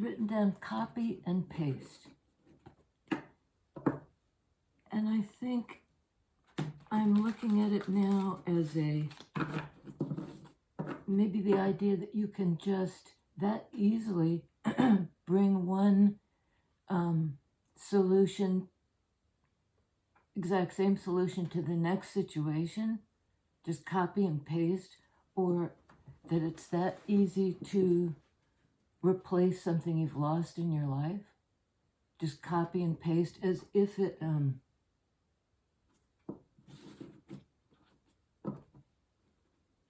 written down copy and paste. And I think I'm looking at it now as maybe the idea that you can just that easily bring one solution, exact same solution to the next situation, just copy and paste, or that it's that easy to replace something you've lost in your life. Just copy and paste as if it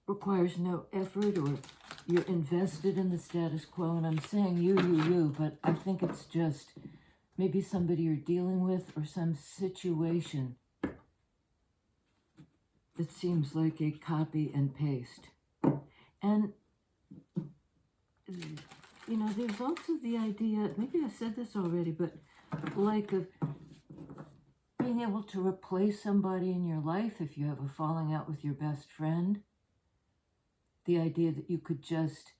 requires no effort, or you're invested in the status quo. And I'm saying you, but I think it's just maybe somebody you're dealing with or some situation that seems like a copy and paste. And, you know, there's also the idea, maybe I said this already, but like of being able to replace somebody in your life if you have a falling out with your best friend. The idea that you could just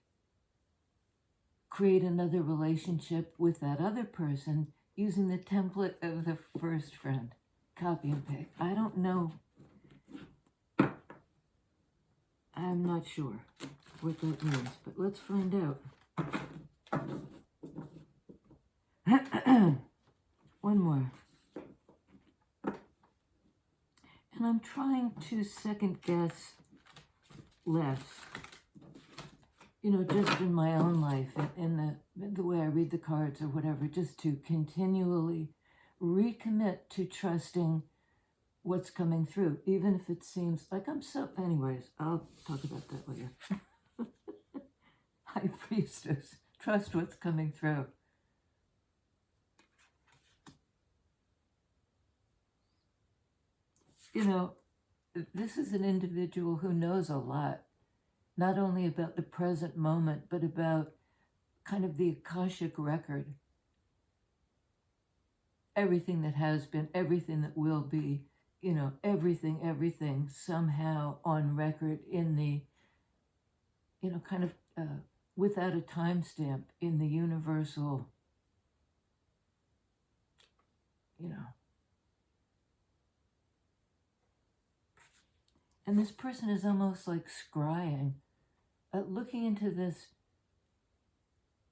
create another relationship with that other person using the template of the first friend. Copy and paste. I don't know. I'm not sure what that means, but let's find out. One more. And I'm trying to second guess less. You know, just in my own life, in the way I read the cards or whatever, just to continually recommit to trusting what's coming through, even if it seems like I'm so... Anyways, I'll talk about that later. High Priestess, trust what's coming through. You know, this is an individual who knows a lot, not only about the present moment, but about kind of the Akashic record. Everything that has been, everything that will be, you know, everything somehow on record in the, you know, kind of without a timestamp in the universal, you know. And this person is almost like scrying, looking into this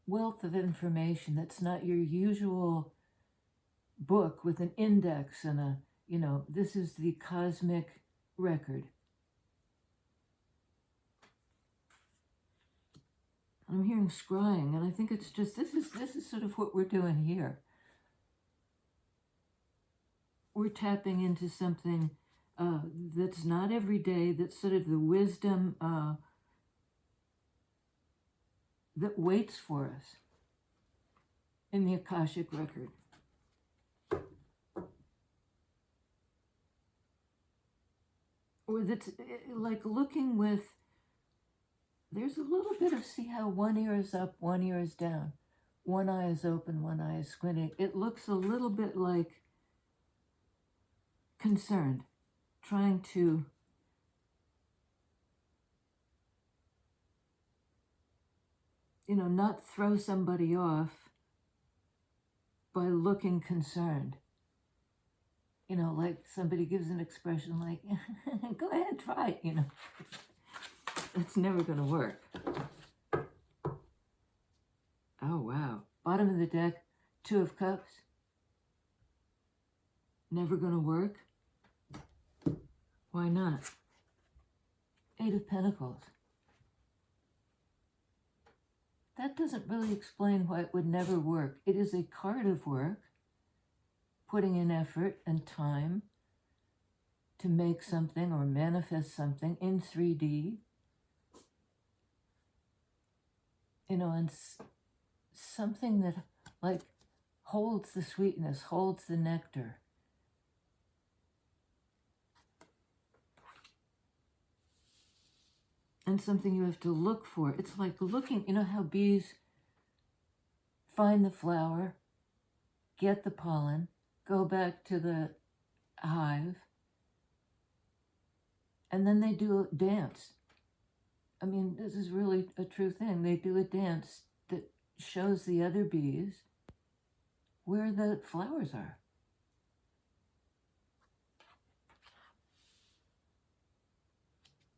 wealth of information that's not your usual book with an index and a, you know, this is the cosmic record. I'm hearing scrying, and I think it's just, this is sort of what we're doing here. We're tapping into something that's not every day, that's sort of the wisdom that waits for us in the Akashic record. Or that's like looking with, there's a little bit of, see how one ear is up, one ear is down. One eye is open, one eye is squinting. It looks a little bit like concerned, trying to not throw somebody off by looking concerned. Like somebody gives an expression like, go ahead, try it, It's never going to work. Oh, wow. Bottom of the deck, 2 of Cups. Never going to work? Why not? 8 of Pentacles. That doesn't really explain why it would never work. It is a card of work, putting in effort and time to make something or manifest something in 3D. And something that like holds the sweetness, holds the nectar. And something you have to look for. It's like looking, how bees find the flower, get the pollen, go back to the hive, and then they do a dance. I mean, this is really a true thing. They do a dance that shows the other bees where the flowers are.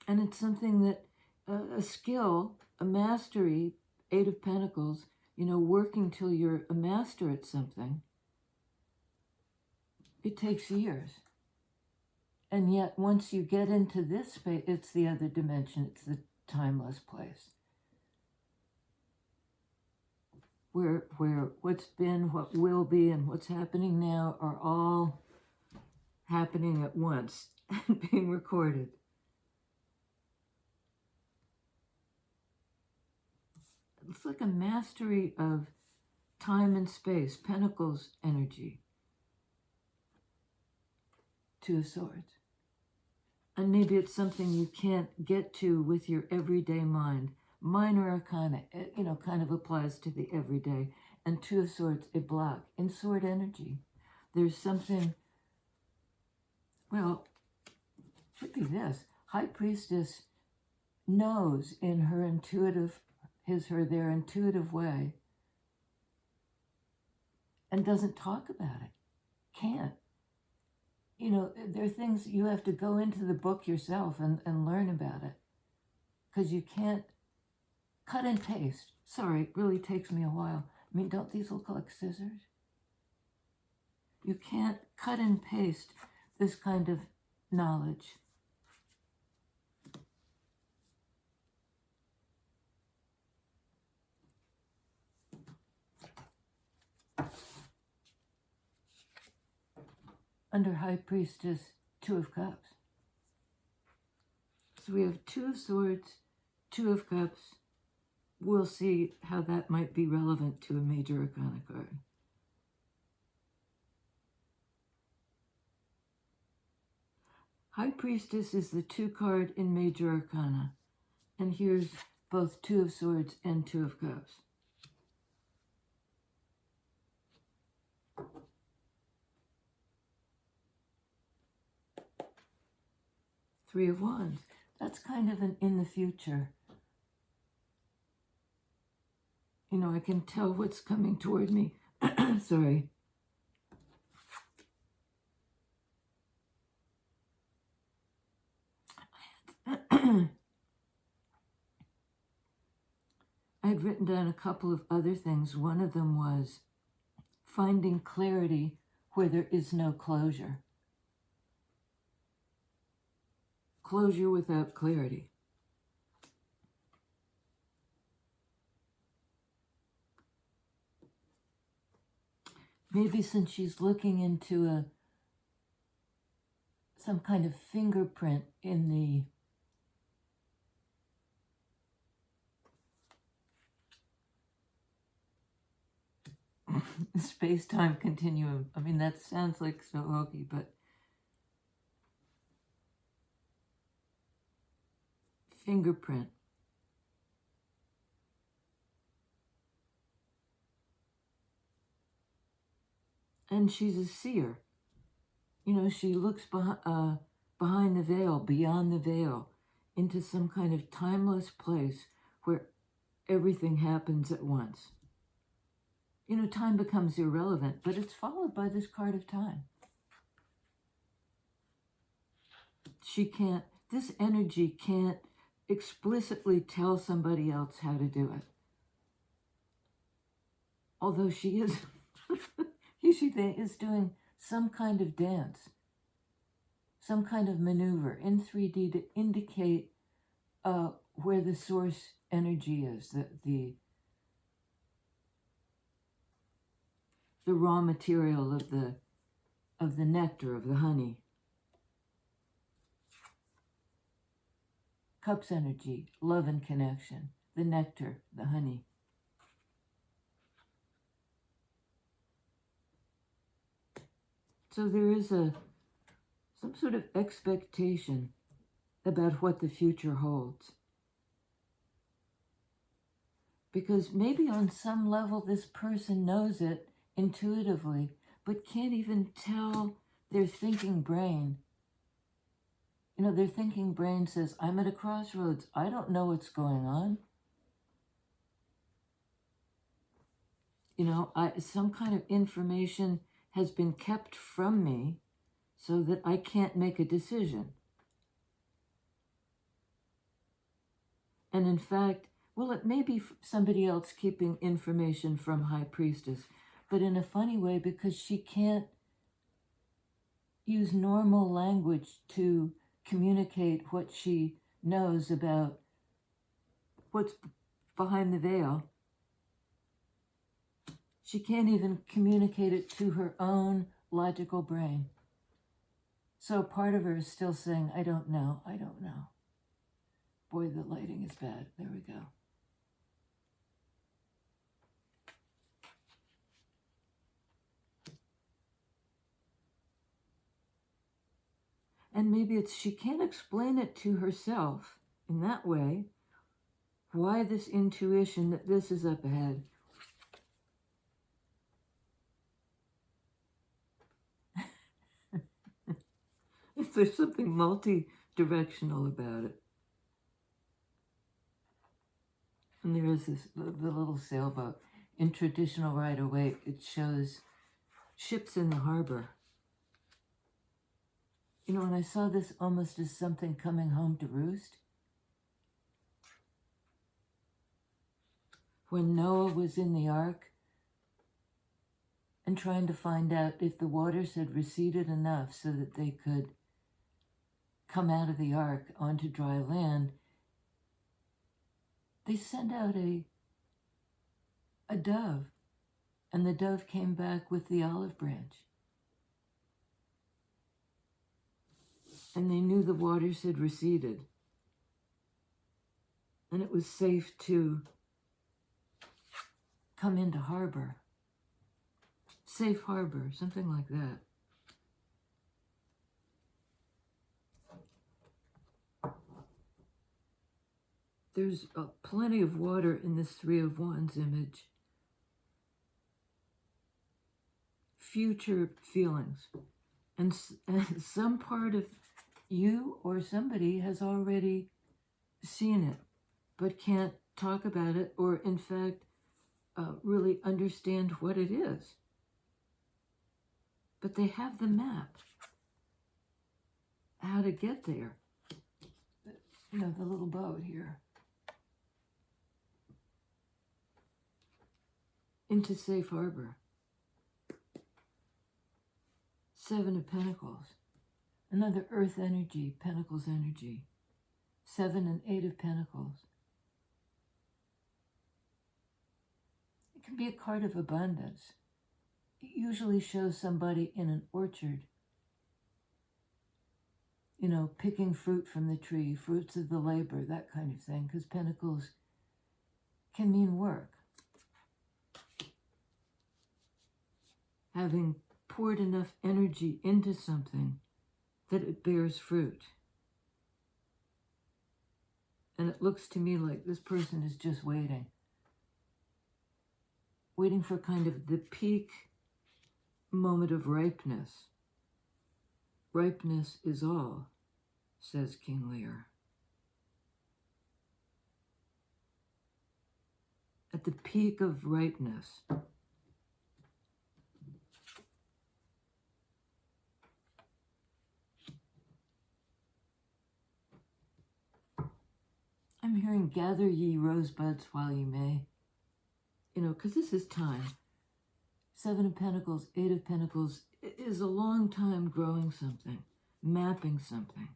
And it's something that, a skill, a mastery, Eight of Pentacles, working till you're a master at something, it takes years. And yet, once you get into this space, it's the other dimension. It's the timeless place. Where what's been, what will be, and what's happening now are all happening at once and being recorded. It's like a mastery of time and space, Pentacles energy. Two of Swords. And maybe it's something you can't get to with your everyday mind. Minor arcana, kind of applies to the everyday. And Two of Swords, a block. In sword energy, there's something, well, should be this. High Priestess knows in her intuitive, their intuitive way, and doesn't talk about it. Can't. There are things you have to go into the book yourself and learn about it. Because you can't cut and paste. Sorry, it really takes me a while. I mean, don't these look like scissors? You can't cut and paste this kind of knowledge. Under High Priestess, Two of Cups. So we have Two of Swords, Two of Cups. We'll see how that might be relevant to a major arcana card. High Priestess is the 2 card in major arcana. And here's both Two of Swords and Two of Cups. Three of Wands. That's kind of in the future. I can tell what's coming toward me. Sorry. I had written down a couple of other things. One of them was finding clarity where there is no closure. Closure without clarity. Maybe since she's looking into some kind of fingerprint in the space-time continuum. I mean, that sounds like so hokey, but fingerprint. And she's a seer. She looks behind the veil, beyond the veil, into some kind of timeless place where everything happens at once. Time becomes irrelevant, but it's followed by this card of time. This energy can't explicitly tell somebody else how to do it. Although she is, she is doing some kind of dance, some kind of maneuver in 3D to indicate where the source energy is, the raw material of the nectar, of the honey. Cups energy, love and connection, the nectar, the honey. So there is some sort of expectation about what the future holds. Because maybe on some level this person knows it intuitively, but can't even tell their thinking brain. Their thinking brain says, I'm at a crossroads. I don't know what's going on. You know, some kind of information has been kept from me so that I can't make a decision. And in fact, well, it may be somebody else keeping information from High Priestess, but in a funny way, because she can't use normal language to communicate what she knows about what's behind the veil. She can't even communicate it to her own logical brain. So part of her is still saying, I don't know, I don't know. Boy, the lighting is bad. There we go. And maybe it's she can't explain it to herself in that way, why this intuition that this is up ahead. There's something multi-directional about it. And there is this, the little sailboat. In traditional Rider-Waite, it shows ships in the harbor. You know, and I saw this almost as something coming home to roost. When Noah was in the ark and trying to find out if the waters had receded enough so that they could come out of the ark onto dry land, they sent out a dove, and the dove came back with the olive branch. And they knew the waters had receded, and it was safe to come into harbor. Safe harbor, something like that. There's plenty of water in this Three of Wands image. Future feelings. And some part of you or somebody has already seen it, but can't talk about it or, in fact, really understand what it is. But they have the map, how to get there. You know, the little boat here. Into safe harbor. Seven of Pentacles. Another earth energy, Pentacles energy. 7 and 8 of Pentacles. It can be a card of abundance. It usually shows somebody in an orchard. You know, picking fruit from the tree, fruits of the labor, that kind of thing, because Pentacles can mean work. Having poured enough energy into something that it bears fruit. And it looks to me like this person is just waiting. Waiting for kind of the peak moment of ripeness. Ripeness is all, says King Lear. At the peak of ripeness. I'm hearing gather ye rosebuds while ye may. You know, because this is time. 7 of Pentacles, 8 of Pentacles is a long time growing something, mapping something.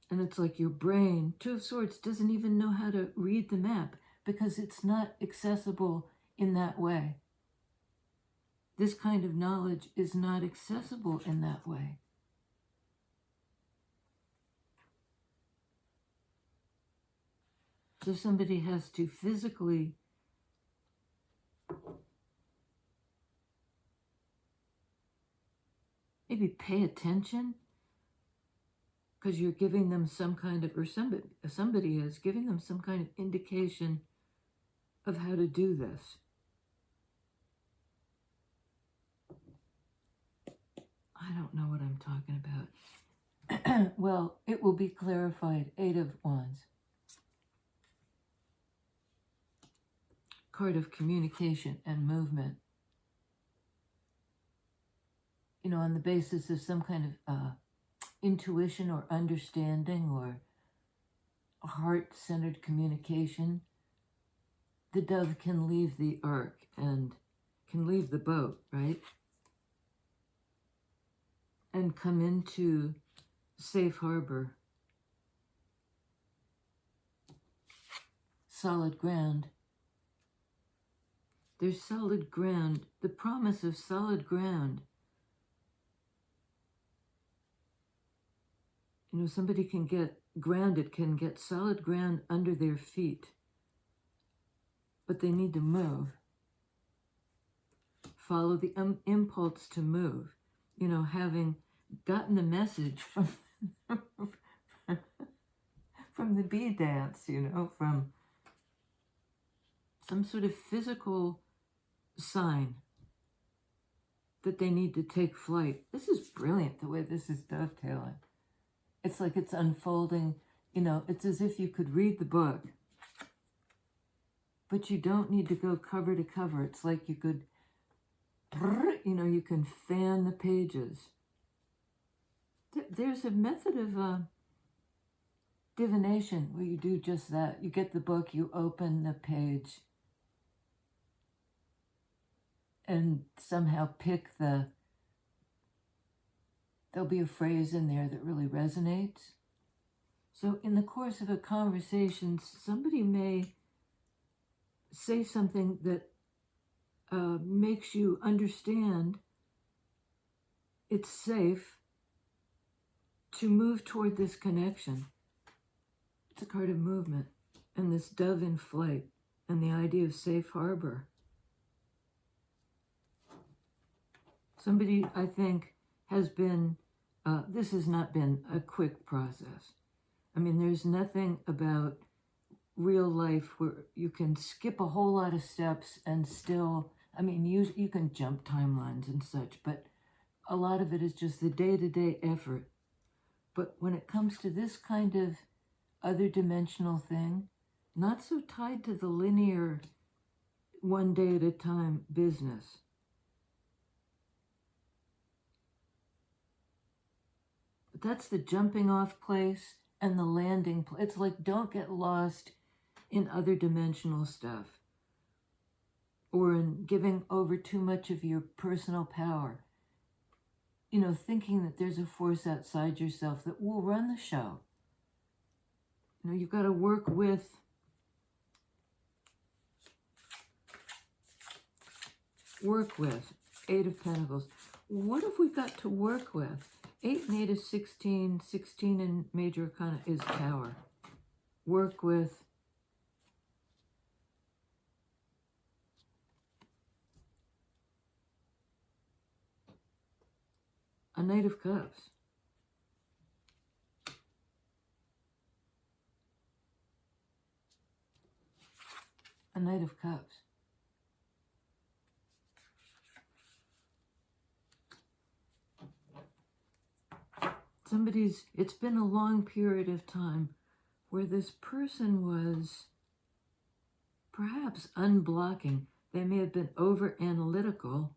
And it's like your brain, 2 of Swords, doesn't even know how to read the map because it's not accessible in that way. This kind of knowledge is not accessible in that way. So somebody has to physically maybe pay attention because you're giving them some kind of, or somebody is giving them some kind of indication of how to do this. I don't know what I'm talking about. Well, it will be clarified. 8 of Wands. card of communication and movement, you know, on the basis of some kind of intuition or understanding or heart-centered communication, the dove can leave the ark and can leave the boat, right? And come into safe harbor, solid ground. There's solid ground, the promise of solid ground. You know, somebody can get grounded, can get solid ground under their feet, but they need to move. Follow the impulse to move. You know, having gotten the message from from the bee dance, you know, from some sort of physical sign that they need to take flight. This is brilliant, the way this is dovetailing. It's like it's unfolding, you know, it's as if you could read the book, but you don't need to go cover to cover. It's like you could, you know, you can fan the pages. There's a method of divination where you do just that. You get the book, you open the page, and somehow pick there'll be a phrase in there that really resonates. So in the course of a conversation, somebody may say something that makes you understand it's safe to move toward this connection. It's a card of movement, and this dove in flight, and the idea of safe harbor. Somebody, I think, has been, this has not been a quick process. I mean, there's nothing about real life where you can skip a whole lot of steps and still, I mean, you can jump timelines and such, but a lot of it is just the day-to-day effort. But when it comes to this kind of other dimensional thing, not so tied to the linear one day at a time business. But that's the jumping off place and the landing place. It's like, don't get lost in other dimensional stuff or in giving over too much of your personal power. You know, thinking that there's a force outside yourself that will run the show. You know, you've got to work with Eight of Pentacles. What have we got to work with? 8 and 8 is 16. 16 in Major Arcana is Tower. Work with a Knight of Cups. A Knight of Cups. It's been a long period of time where this person was perhaps unblocking. They may have been over analytical,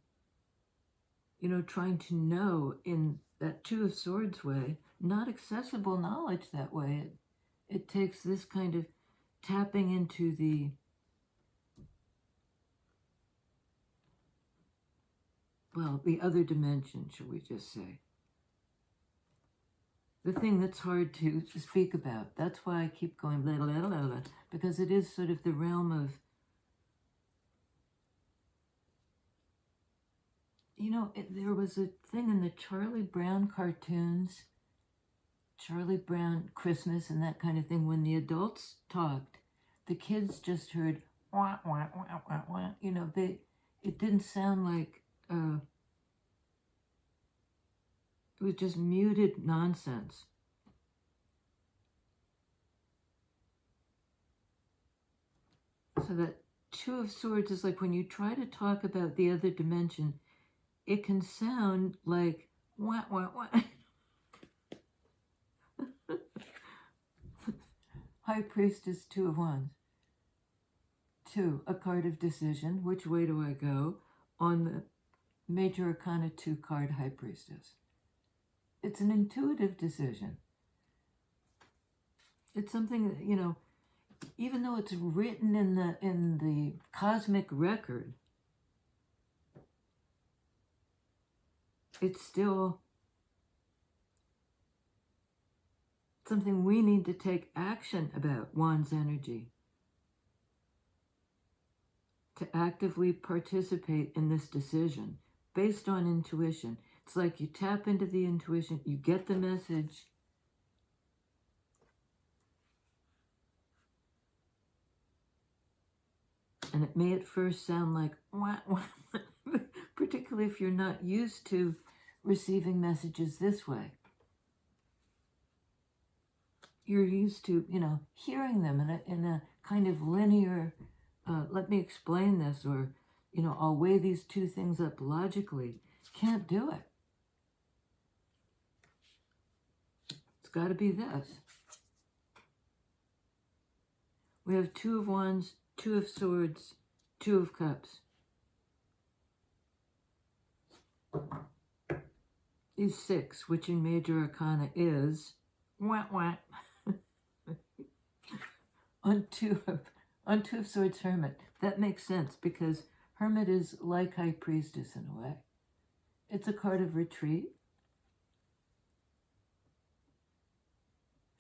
you know, trying to know in that Two of Swords way, not accessible knowledge that way. It takes this kind of tapping into the other dimension, shall we just say. The thing that's hard to speak about. That's why I keep going blah, blah, blah, blah, blah, because it is sort of the realm of, you know, there was a thing in the Charlie Brown cartoons, Charlie Brown Christmas and that kind of thing, when the adults talked, the kids just heard wah, wah, wah, wah, wah. You know, it didn't sound like it was just muted nonsense. So that Two of Swords is like when you try to talk about the other dimension, it can sound like wah, wah, wah. High Priestess, Two of Wands. 2, a card of decision. Which way do I go? On the Major Arcana 2 card, High Priestess. It's an intuitive decision. It's something that, you know, even though it's written in the cosmic record, it's still something we need to take action about. Wands energy. To actively participate in this decision based on intuition. It's like you tap into the intuition, you get the message, and it may at first sound like, wah, wah, wah, particularly if you're not used to receiving messages this way. You're used to, you know, hearing them in a kind of linear, let me explain this, or, you know, I'll weigh these two things up logically. Can't do it. It's got to be this. We have 2 of Wands, 2 of Swords, 2 of Cups. Is 6, which in Major Arcana is wah wah. on two of Swords, Hermit. That makes sense because Hermit is like High Priestess in a way. It's a card of retreat.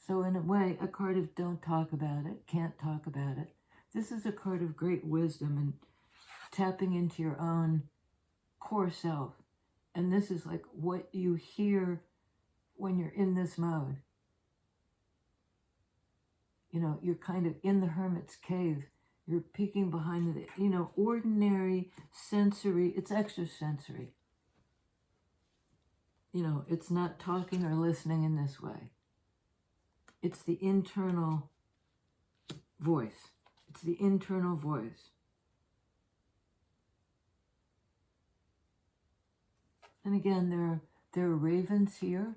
So in a way, a card of don't talk about it, can't talk about it. This is a card of great wisdom and tapping into your own core self. And this is like what you hear when you're in this mode. You know, you're kind of in the hermit's cave. You're peeking behind the, you know, ordinary sensory, it's extrasensory. You know, it's not talking or listening in this way. It's the internal voice. It's the internal voice. And again, there are ravens here.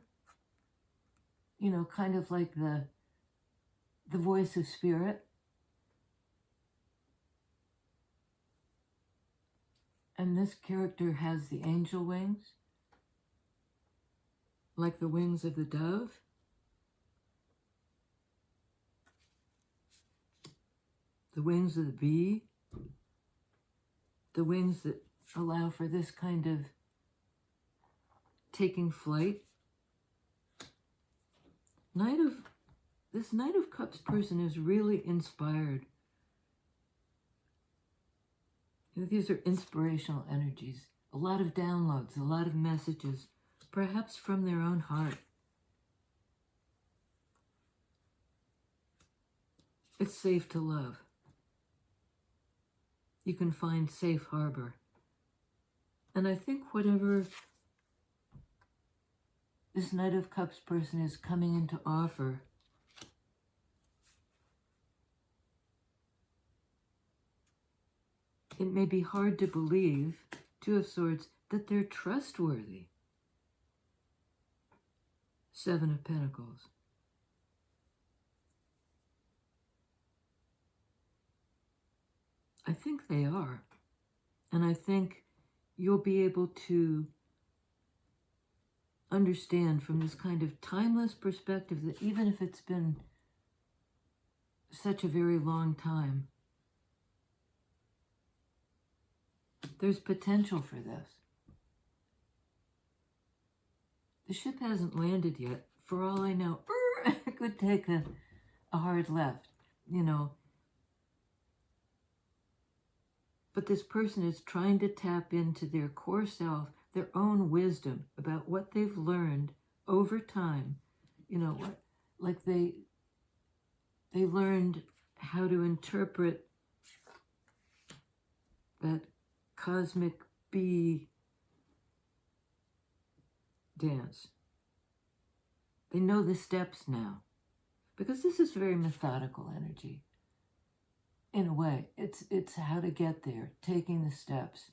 You know, kind of like the voice of spirit. And this character has the angel wings, like the wings of the dove. The wings of the bee. The wings that allow for this kind of taking flight. This Knight of Cups person is really inspired. You know, these are inspirational energies. A lot of downloads, a lot of messages, perhaps from their own heart. It's safe to love. You can find safe harbor. And I think whatever this Knight of Cups person is coming in to offer, it may be hard to believe, 2 of Swords, that they're trustworthy. 7 of Pentacles. I think they are. And I think you'll be able to understand from this kind of timeless perspective that even if it's been such a very long time, there's potential for this. The ship hasn't landed yet. For all I know, it could take a hard left, you know. But this person is trying to tap into their core self, their own wisdom about what they've learned over time. You know, like they learned how to interpret that cosmic bee dance. They know the steps now, because this is very methodical energy. In a way, it's how to get there, taking the steps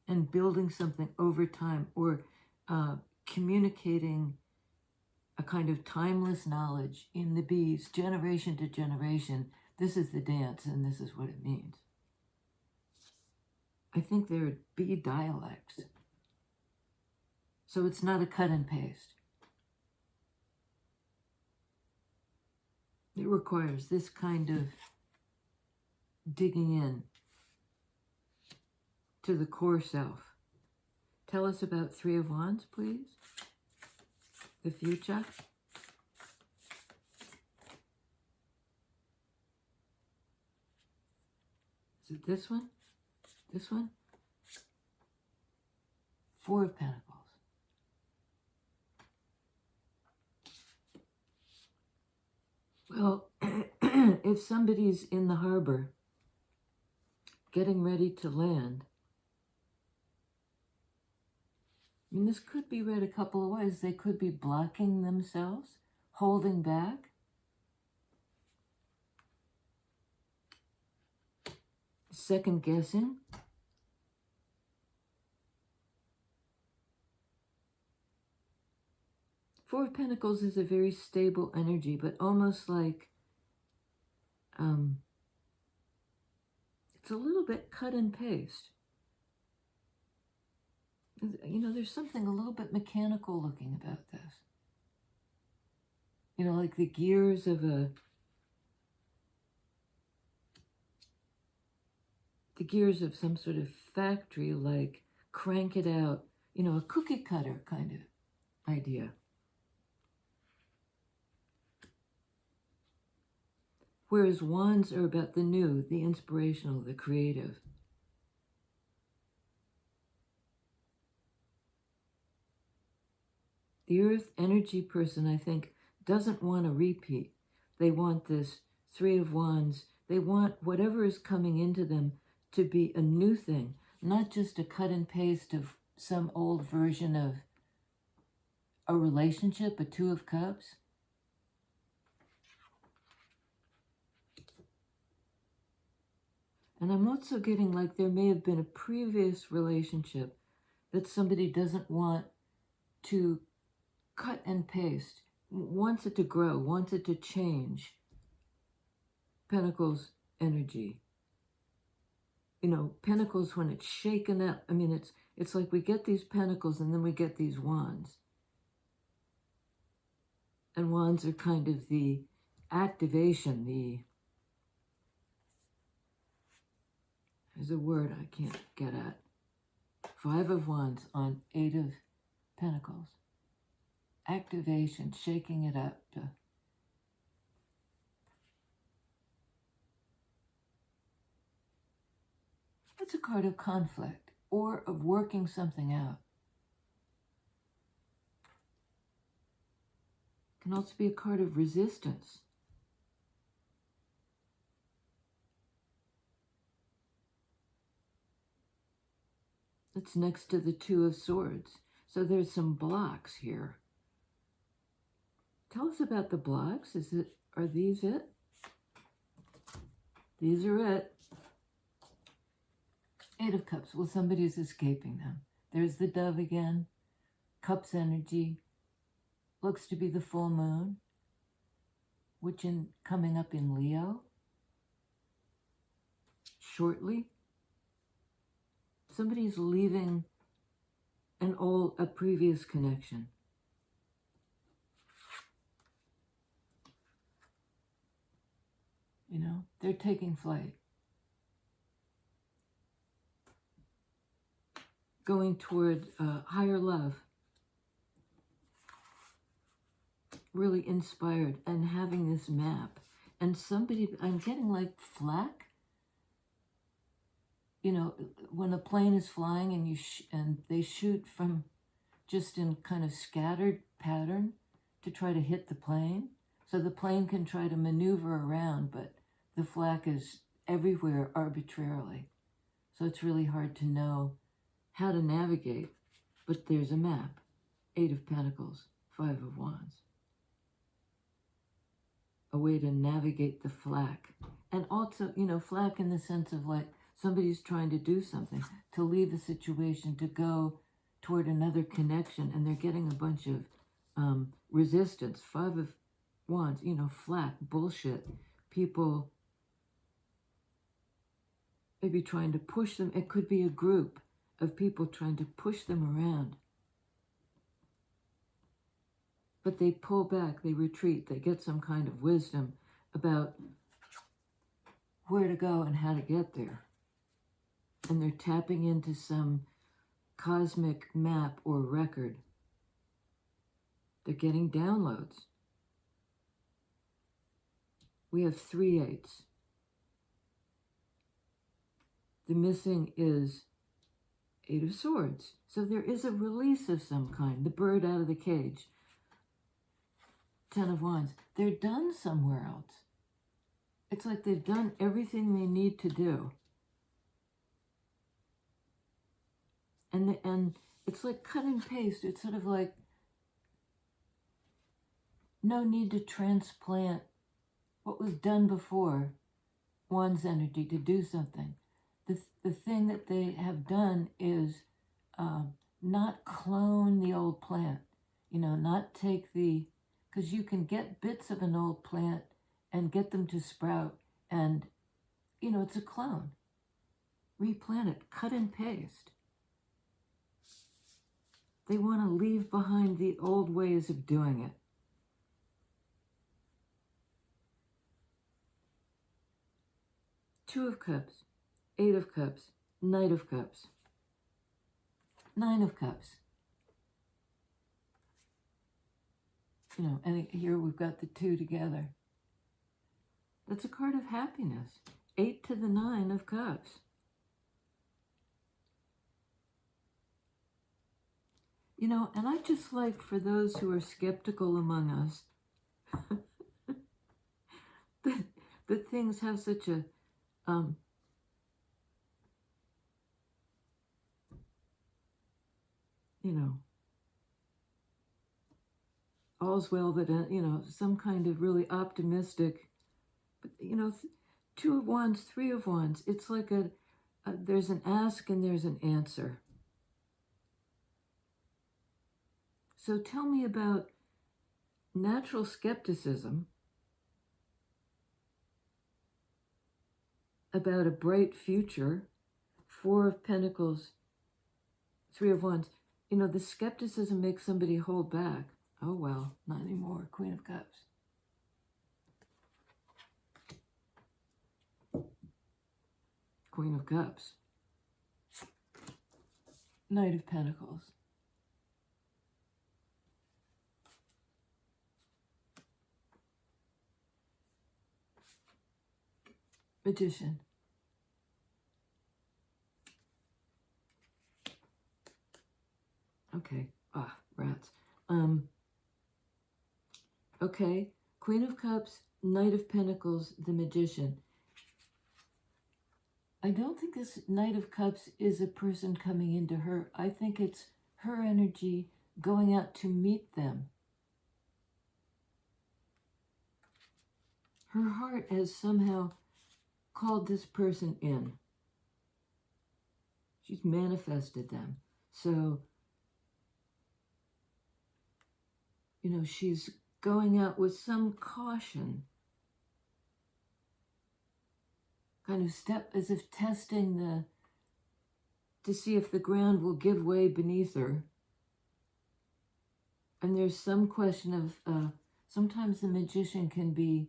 and building something over time, or communicating a kind of timeless knowledge in the bees, generation to generation, this is the dance and this is what it means. I think there would be dialects. So it's not a cut and paste. It requires this kind of digging in to the core self. Tell us about Three of Wands, please. The future. Is it this one? This one? Four of Pentacles. Well, if somebody's in the harbor getting ready to land, I mean, this could be read a couple of ways. They could be blocking themselves, holding back. Second guessing. Four of Pentacles is a very stable energy, but almost like it's a little bit cut and paste. You know, there's something a little bit mechanical looking about this. You know, like the gears of some sort of factory, like crank it out, you know, a cookie cutter kind of idea. Whereas wands are about the new, the inspirational, the creative. The earth energy person, I think, doesn't want a repeat. They want this Three of Wands. They want whatever is coming into them to be a new thing, not just a cut and paste of some old version of a relationship, a Two of Cups. And I'm also getting like there may have been a previous relationship that somebody doesn't want to cut and paste, wants it to grow, wants it to change. Pentacles energy. You know, Pentacles when it's shaken up. I mean, it's like we get these Pentacles and then we get these Wands. And Wands are kind of the activation, there's a word I can't get at. Five of Wands on Eight of Pentacles. Activation, shaking it up. It's a card of conflict or of working something out. It can also be a card of resistance. It's next to the Two of Swords. So there's some blocks here. Tell us about the blocks. Are these it? These are it. Eight of Cups. Well, somebody's escaping them. There's the Dove again. Cups energy. Looks to be the full moon, which coming up in Leo shortly. Somebody's leaving a previous connection. You know, they're taking flight. Going toward higher love. Really inspired and having this map. And somebody, I'm getting like flak. You know, when a plane is flying and and they shoot from just in kind of scattered pattern to try to hit the plane. So the plane can try to maneuver around, but the flak is everywhere arbitrarily. So it's really hard to know how to navigate. But there's a map. Eight of Pentacles, Five of Wands. A way to navigate the flak. And also, you know, flak in the sense of like somebody's trying to do something, to leave a situation, to go toward another connection, and they're getting a bunch of resistance. Five of Wands, you know, flat, bullshit. People maybe trying to push them. It could be a group of people trying to push them around. But they pull back, they retreat, they get some kind of wisdom about where to go and how to get there. And they're tapping into some cosmic map or record. They're getting downloads. We have 3 8s. The missing is 8 of Swords. So there is a release of some kind. The bird out of the cage. 10 of Wands. They're done somewhere else. It's like they've done everything they need to do. And it's like cut and paste. It's sort of like no need to transplant what was done before, Wands energy, to do something. The thing that they have done is not clone the old plant. Not take because you can get bits of an old plant and get them to sprout, and, it's a clone. Replant it, cut and paste. They want to leave behind the old ways of doing it. Two of Cups, 8 of Cups, Knight of Cups, 9 of Cups. And here we've got the 2 together. That's a card of happiness. 8 to the 9 of Cups. And I just like, for those who are skeptical among us, that things have such a, all's well that, some kind of really optimistic, but, 2 of Wands, 3 of Wands, it's like there's an ask and there's an answer. So tell me about natural skepticism about a bright future. 4 of Pentacles, 3 of Wands. The skepticism makes somebody hold back. Oh, well, not anymore. Queen of Cups. Queen of Cups. Knight of Pentacles. Magician. Okay. Rats. Okay. Queen of Cups, Knight of Pentacles, the Magician. I don't think this Knight of Cups is a person coming into her. I think it's her energy going out to meet them. Her heart has somehow called this person in. She's manifested them. So, she's going out with some caution. Kind of step as if testing to see if the ground will give way beneath her. And there's some question of, sometimes the magician can be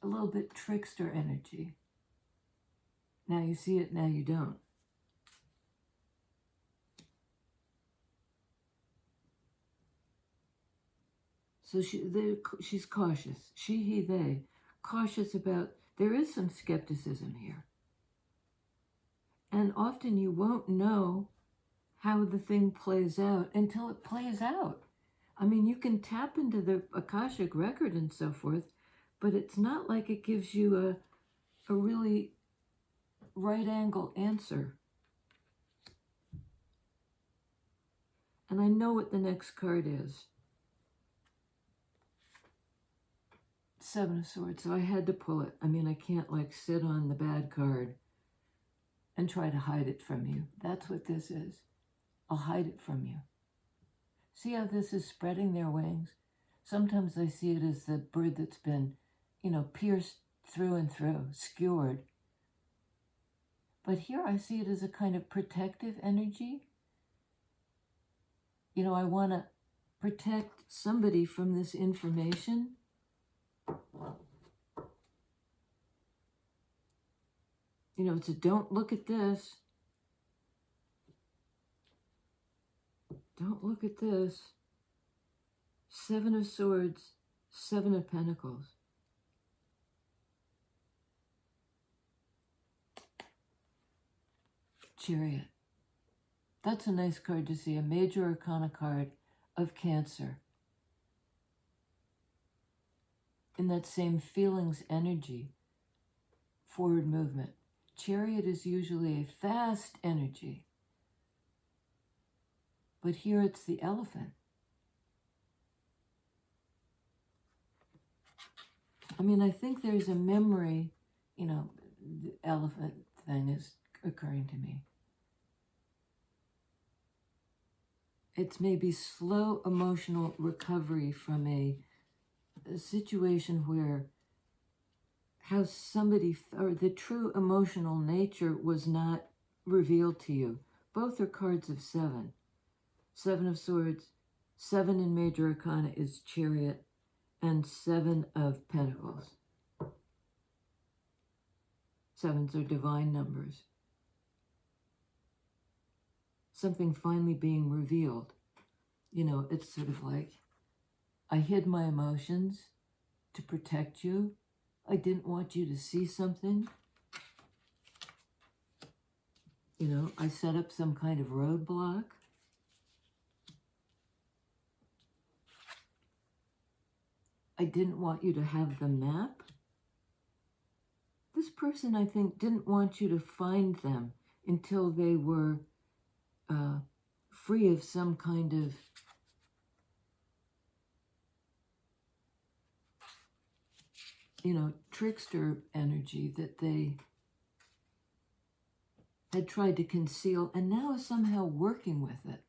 a little bit trickster energy. Now you see it, now you don't. So she's cautious. She, he, they. Cautious about, there is some skepticism here. And often you won't know how the thing plays out until it plays out. I mean, you can tap into the Akashic record and so forth, but it's not like it gives you a really right angle answer. And I know what the next card is. 7 of Swords, so I had to pull it. I mean, I can't sit on the bad card and try to hide it from you. That's what this is. I'll hide it from you. See how this is spreading their wings? Sometimes I see it as the bird that's been, pierced through and through, skewered. But here I see it as a kind of protective energy. You know, I want to protect somebody from this information. You know, it's a don't look at this. Don't look at this. 7 of Swords, 7 of Pentacles. Chariot. That's a nice card to see, a major arcana card of Cancer. In that same feelings energy, forward movement. Chariot is usually a fast energy. But here it's the elephant. I mean, I think there's a memory, you know, the elephant thing is occurring to me. It's maybe slow emotional recovery from a situation where how somebody, or the true emotional nature was not revealed to you. Both are cards of 7. 7 of Swords, 7 in major arcana is Chariot, and 7 of Pentacles. 7s are divine numbers. Something finally being revealed. You know, it's sort of like, I hid my emotions to protect you. I didn't want you to see something. You know, I set up some kind of roadblock. I didn't want you to have the map. This person, I think, didn't want you to find them until they were free of some kind of trickster energy that they had tried to conceal and now is somehow working with it.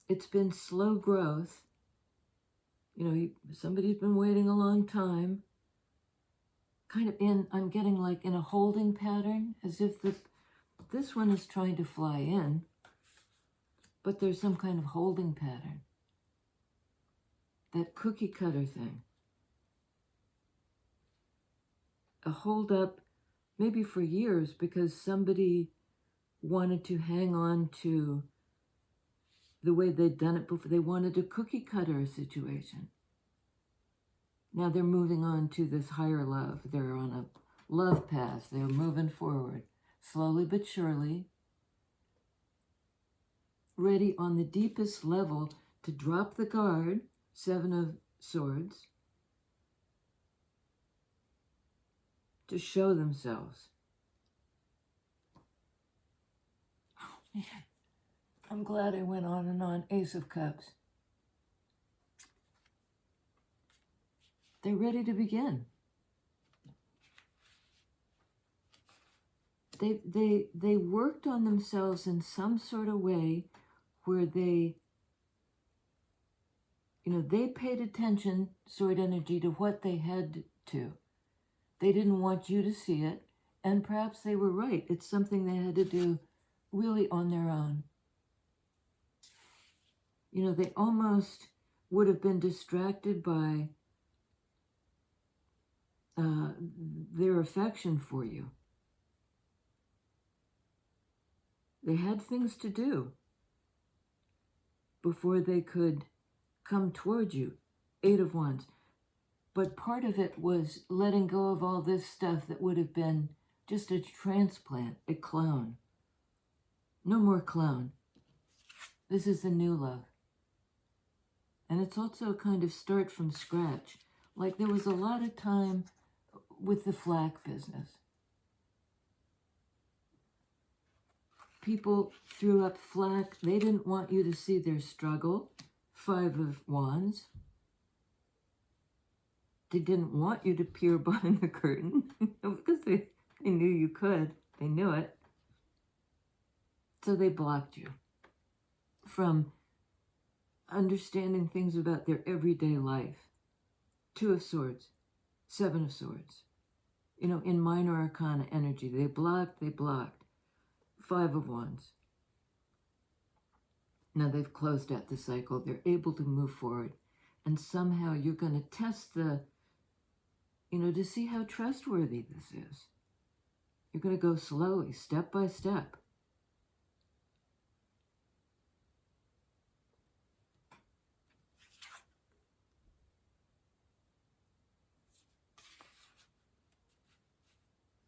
It's been slow growth. You know, somebody's been waiting a long time. Kind of I'm getting like in a holding pattern, as if this one is trying to fly in, but there's some kind of holding pattern. That cookie cutter thing. A hold up, maybe for years, because somebody wanted to hang on to the way they'd done it before. They wanted a cookie cutter situation. Now they're moving on to this higher love. They're on a love path. They're moving forward, slowly but surely, ready on the deepest level to drop the guard, 7 of Swords, to show themselves. Oh, man. I'm glad I went on and on. Ace of Cups. They're ready to begin. They worked on themselves in some sort of way where they paid attention, sword energy, to what they had to. They didn't want you to see it, and perhaps they were right. It's something they had to do really on their own. You know, they almost would have been distracted by their affection for you. They had things to do before they could come toward you. 8 of Wands. But part of it was letting go of all this stuff that would have been just a transplant, a clone. No more clone. This is the new love. And it's also a kind of start from scratch. Like there was a lot of time with the flack business. People threw up flack. They didn't want you to see their struggle. 5 of Wands. They didn't want you to peer behind the curtain because they knew you could. They knew it. So they blocked you. from understanding things about their everyday life. 2 of Swords, 7 of Swords. You know, in minor arcana energy, they blocked. 5 of Wands. Now they've closed out the cycle. They're able to move forward. And somehow you're going to test the, you know, to see how trustworthy this is. You're going to go slowly, step by step.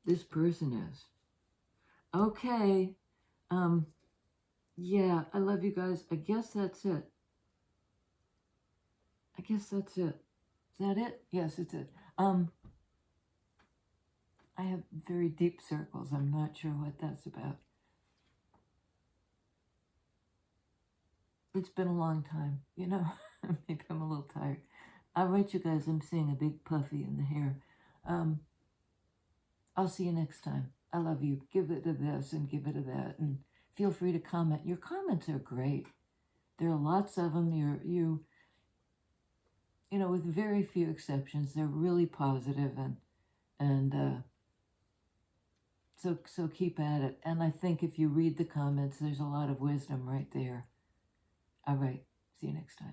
This person is. Okay. Yeah, I love you guys. I guess that's it. Is that it? Yes, it's it. I have very deep circles. I'm not sure what that's about. It's been a long time, you know. Maybe I'm a little tired. All right, you guys, I'm seeing a big puffy in the hair. I'll see you next time. I love you. Give it to this and give it to that. And feel free to comment. Your comments are great. There are lots of them. You know, with very few exceptions, they're really positive, and so keep at it. And I think if you read the comments, there's a lot of wisdom right there. All right. See you next time.